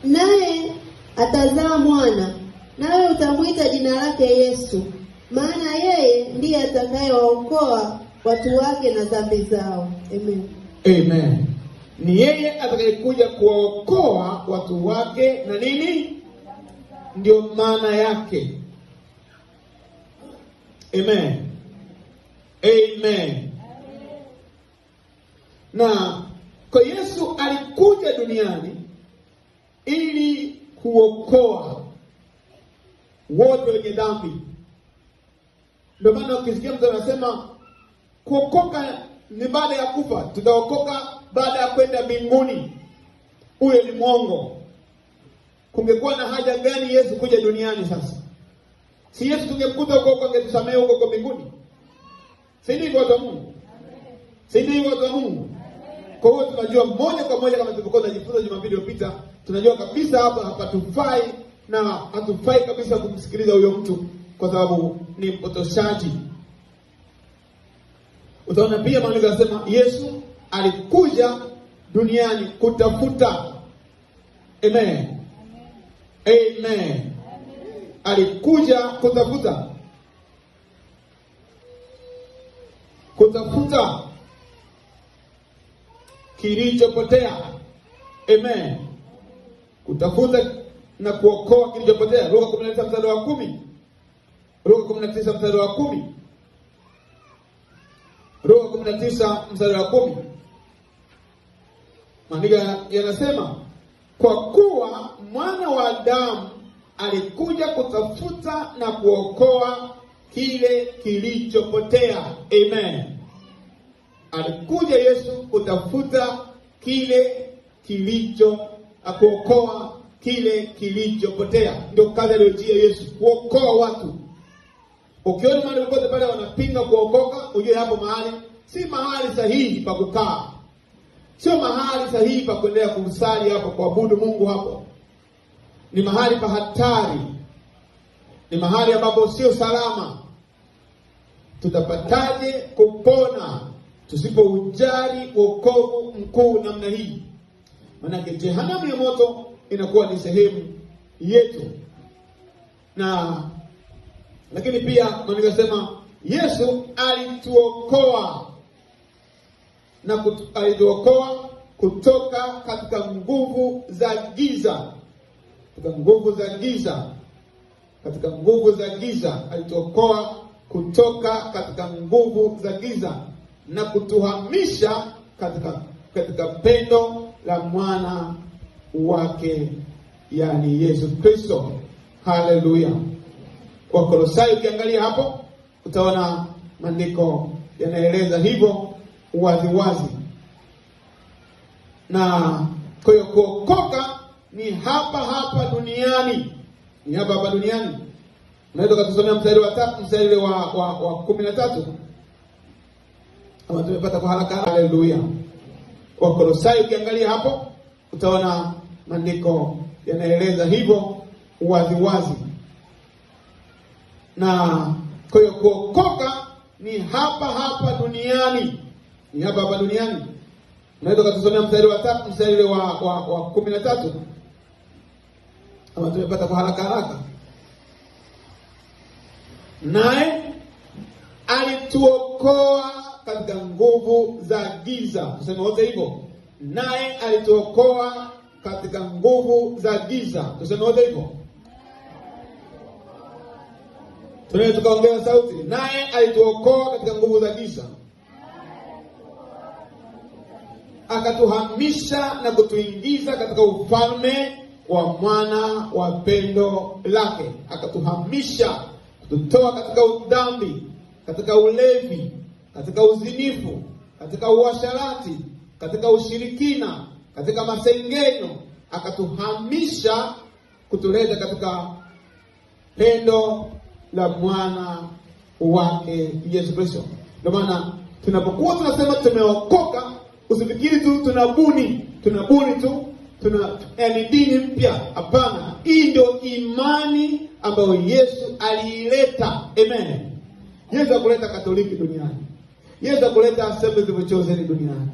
naye atazaa mwana, nawe utamwita jina lake Yesu, maana yeye ndiye atakayewaokoa watu wake na dhambi zao. Amen. Amen. Ni yeye atakayekuja kuwaokoa watu wake na nini? Ndio maana yake. Amen. Amen. Na kwa Yesu alikuja duniani ili kuokoa wote wenye dhambi. Ndio maana ukisikia mtu anasema kuokoka ni baada ya kufa, tutaokoka baada ya kwenda mbinguni, huyo ni mwongo. Kungekuwa na haja gani Yesu kuja duniani sasa? Si Yesu tungemkuta huko angetusamehe huko kwa mbinguni? Si ndivyo watu wa Mungu? Si ndivyo watu wa Mungu? Kwa hiyo tunajua moja kwa moja, kama tulivyokuwa tunajifunza Jumapili iliyopita, tunajua kabisa hapa hapatufai na hatufai kabisa kumsikiliza huyo mtu, kwa sababu ni mpotoshaji. Utaona pia maandiko yanasema Yesu alikuja duniani kutafuta. Amen. Amen. Alikuja kutafuta kilichopotea. Amen. Kutafuta na kuokoa kilichopotea. Luka 19 mstari wa 10. Luka 19 mstari wa 10. Luka 19 mstari wa 10. Maandiko yanasema, kwa kuwa mwana wa Adamu alikuja kutafuta na kuokoa kile kilichopotea. Amen. Alikuja Yesu kutafuta kile kuokoa kile kilichopotea. Ndio kazi aliyojia Yesu, kuokoa watu. Ukiona mahali popote pale wanapinga kuokoka, ujue hapo mahali si mahali sahihi pa kukaa. Sio mahali sahihi pa kuendelea kumsali hapo, kuabudu Mungu hapo. Ni mahali pa hatari. Ni mahali ambapo sio salama. Tutapataje kupona tusipoujali wokovu mkuu namna hii? Maana jehanamu ya moto inakuwa ni sehemu yetu. Lakini pia maandiko yanasema Yesu alituokoa alituokoa kutoka katika nguvu za giza. Katika nguvu za giza alituokoa kutoka katika nguvu za giza na kutuhamisha katika pendo la mwana wake, yani Yesu Kristo. Haleluya. Wakolosai ukiangalia hapo utaona maandiko yanaeleza hivyo wazi wazi. Na kwa hiyo kuokoka ni hapa duniani. Unaweza kutusomea mstari wa 3, mstari wa 13. Kama tumepata kwa haraka. Haleluya. Wakolosai ukiangalia hapo utaona maandiko yanaeleza hivyo wazi wazi. Na kwa hiyo kuokoka ni hapa duniani. Unaweza kutusomea mstari wa 3, mstari wa 13. Kama tumepata kwa haraka. Naye alituokoa katika nguvu za giza. Tuseme wote hivyo. Naye alituokoa katika nguvu za giza. Tuseme wote hivyo. Tunaweza tukaongeza sauti. Naye alituokoa katika nguvu za giza, akatuhamisha na kutuingiza katika ufalme wa mwana wa pendo lake. Akatuhamisha, kututoa katika udhambi, katika ulevi, katika uzinifu, katika uasherati, katika ushirikina, katika masengenyo. Akatuhamisha kutuleta katika pendo la mwana wake Yesu Kristo. Ndio maana tunapokuwa tunasema tumeokoka, usifikiri tu tunabuni tu yani dini mpya. Hapana, hii ndio imani ambayo Yesu aliileta. Amen. Yesu akuleta Katoliki duniani. Yesu akuleta Assemblies of Chosen duniani.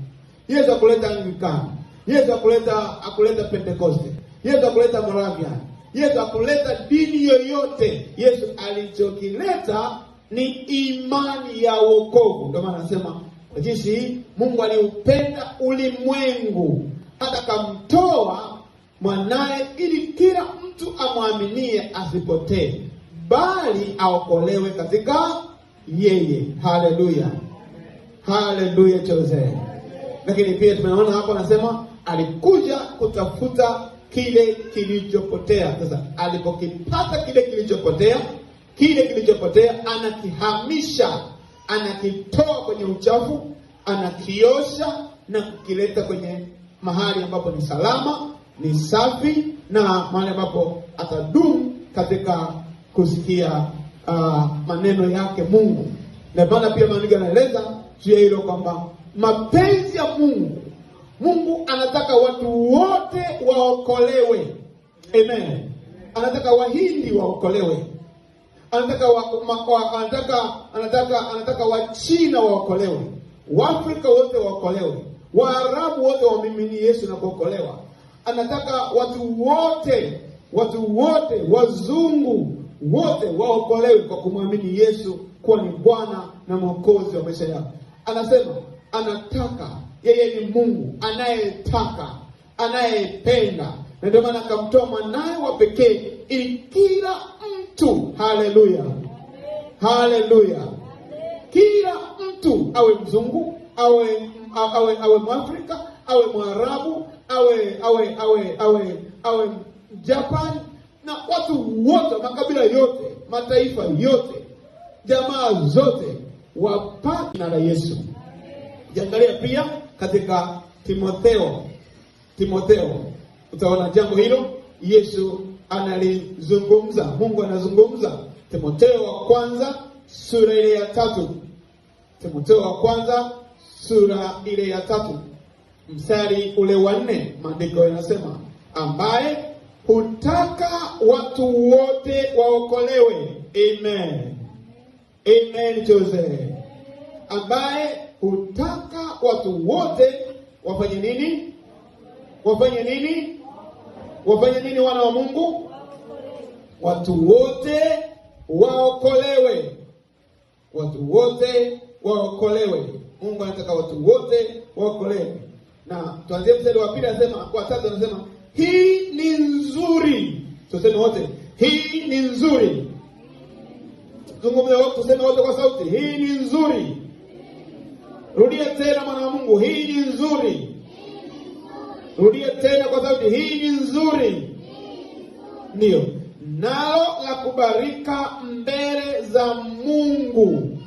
Yesu akuleta Anglikana. Yesu akuleta Pentecoste. Yesu hakuleta Moravian. Yesu hakuleta dini yoyote. Yesu alichokileta ni imani ya wokovu. Ndio maana anasema kwa jinsi Mungu aliupenda ulimwengu hata akamtoa mwanae ili kila mtu amwaminie asipotee, bali aokolewe katika yeye. Haleluya. Haleluya Jose. Lakini pia tumeona hapo anasema alikuja kutafuta kile kilichopotea. Sasa alipokipata kile kilichopotea anakihamisha, anakitoa kwenye uchafu, anakiosha na kukileta kwenye mahali ambapo ni salama, ni safi, na mahali ambapo atadumu katika kusikia maneno yake Mungu. Na maana pia maandiko yanaeleza juu ya hilo kwamba mapenzi ya Mungu anataka watu wote waokolewe. Amen. Anataka Wahindi waokolewe. Anataka Wachina waokolewe. Waafrika wote waokolewe. Waarabu wote wamimini Yesu na kuokolewa. Anataka watu wote, wazungu wote waokolewe kwa kumwamini Yesu kuwa ni Bwana na Mwokozi wa maisha yao. Anasema anataka, yeye ni Mungu anayetaka, anayependa. Na ndio maana akamtoa mwanae wa pekee ili kila mtu, haleluya, haleluya, kila mtu, awe mzungu, awe Mwafrika, awe Mwarabu, awe Japan, na watu wote, makabila yote, mataifa yote, jamaa zote wapate na Yesu. Jiangalia pia katika Timotheo utaona jambo hilo. Yesu analizungumza, Mungu anazungumza. Timotheo wa kwanza sura ile ya 3. Timotheo wa kwanza sura ile ya 3 mstari ule wa 4, maandiko yanasema ambaye hutaka watu wote waokolewe. Amen. Amen Jose. Ambaye hutaka watu wote wafanye nini? Wafanye nini? Wafanye nini wana wa Mungu? Watu wote waokolewe. Watu wote waokolewe. Mungu anataka watu wote waokolewe. Na tuanzie mstari wa 2 anasema, kwa 3 anasema hii ni nzuri. Tuseme wote, hii ni nzuri. Zungumza wote, tuseme wote kwa sauti, hii ni nzuri. Rudia tena mwana wa Mungu, hii ni nzuri. Rudia tena kwa sauti, hii ni nzuri. Ndio, nalo la kubarika mbele za Mungu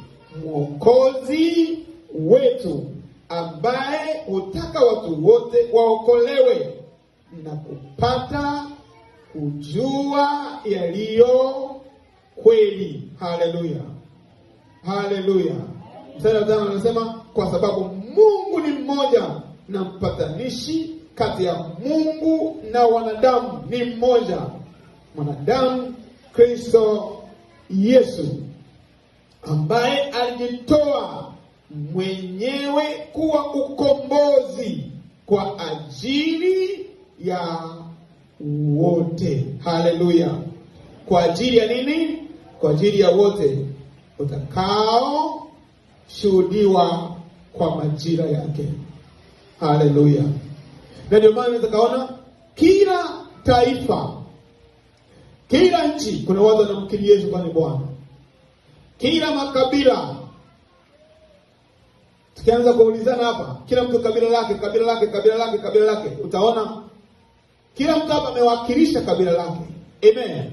Mwokozi wetu, ambaye hutaka watu wote waokolewe na kupata kujua yaliyo kweli. Haleluya. Haleluya. Mstari wa 5 anasema kwa sababu Mungu ni mmoja na mpatanishi kati ya Mungu na wanadamu ni mmoja, mwanadamu Kristo Yesu, ambaye alijitoa mwenyewe kuwa ukombozi kwa ajili ya wote. Haleluya. Kwa ajili ya nini? Kwa ajili ya wote utakao shuhudiwa kwa majira yake. Haleluya. Na ndio maana nitakaona kila taifa, kila nchi kuna watu wanamkiri Yesu kwa Bwana. Kila makabila, tukianza kuulizana hapa, kila mtu kabila lake, utaona kila mtu hapa amewakilisha kabila lake. Amen.